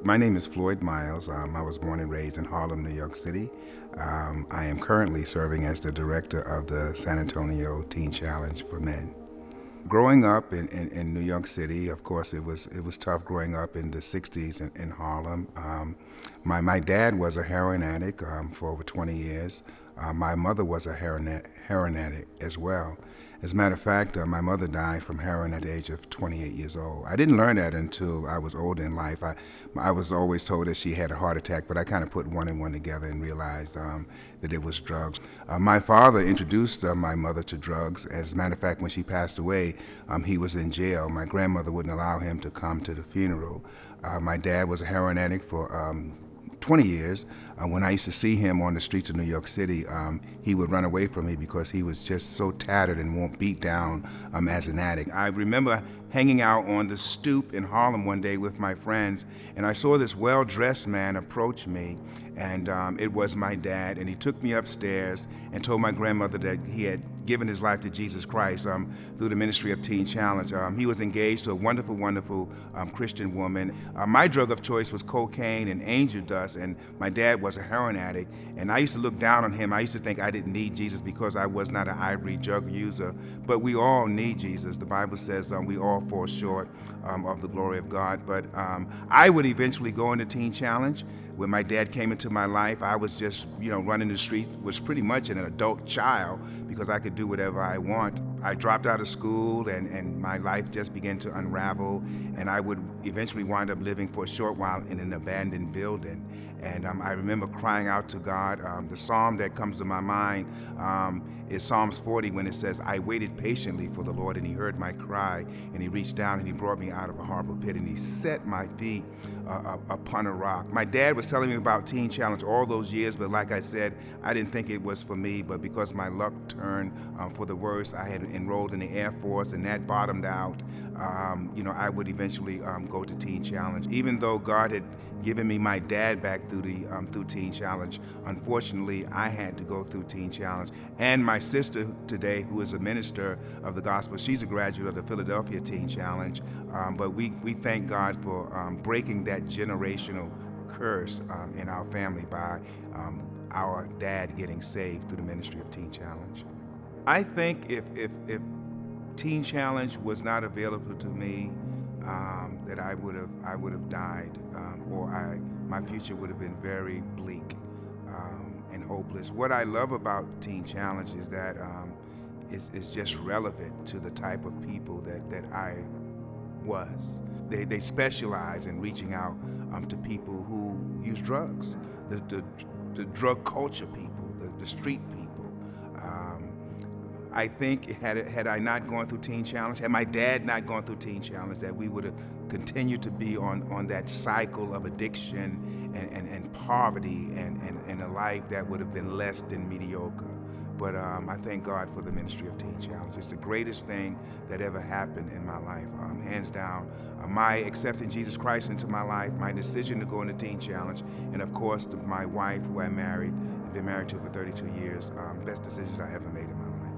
My name is Floyd Miles. I was born and raised in Harlem, New York City. I am currently serving as the director of the San Antonio Teen Challenge for Men. Growing up in New York City, of course, it was tough growing up in the '60s in Harlem. My dad was a heroin addict for over 20 years. My mother was a heroin addict as well. As a matter of fact, my mother died from heroin at the age of 28 years old. I didn't learn that until I was older in life. I was always told that she had a heart attack, but I kind of put one and one together and realized that it was drugs. My father introduced my mother to drugs. As a matter of fact, when she passed away, he was in jail. My grandmother wouldn't allow him to come to the funeral. My dad was a heroin addict for 20 years. When I used to see him on the streets of New York City, he would run away from me because he was just so tattered and beat down as an addict. I remember hanging out on the stoop in Harlem one day with my friends, and I saw this well-dressed man approach me, and it was my dad, and he took me upstairs and told my grandmother that he had given his life to Jesus Christ through the ministry of Teen Challenge. He was engaged to a wonderful, wonderful Christian woman. My drug of choice was cocaine and angel dust, and my dad was a heroin addict, and I used to look down on him. I used to think I didn't need Jesus because I was not an ivory drug user, but we all need Jesus. The Bible says we all fall short of the glory of God, but I would eventually go into Teen Challenge. When my dad came into my life, I was just, running the street, was pretty much an adult child because I could do whatever I want. I dropped out of school and my life just began to unravel, and I would eventually wind up living for a short while in an abandoned building. And I remember crying out to God. The psalm that comes to my mind is Psalms 40 when it says, "I waited patiently for the Lord, and he heard my cry, and he reached down and he brought me out of a horrible pit, and he set my feet upon a rock." My dad was telling me about Teen Challenge all those years, but like I said, I didn't think it was for me, but because my luck turned for the worse, I had enrolled in the Air Force, and that bottomed out. I would eventually go to Teen Challenge. Even though God had given me my dad back through Teen Challenge, unfortunately, I had to go through Teen Challenge. And my sister today, who is a minister of the gospel, she's a graduate of the Philadelphia Teen Challenge. But we thank God for breaking that generational curse in our family by our dad getting saved through the ministry of Teen Challenge. I think if Teen Challenge was not available to me, that I would have died, or my future would have been very bleak and hopeless. What I love about Teen Challenge is that it's just relevant to the type of people that I was. They specialize in reaching out to people who use drugs, the drug culture people, the street people. I think had I not gone through Teen Challenge, had my dad not gone through Teen Challenge, that we would have continued to be on that cycle of addiction and poverty and a life that would have been less than mediocre. But I thank God for the ministry of Teen Challenge. It's the greatest thing that ever happened in my life, hands down. My accepting Jesus Christ into my life, my decision to go into Teen Challenge, and of course my wife, who I married and been married to for 32 years, best decisions I ever made in my life.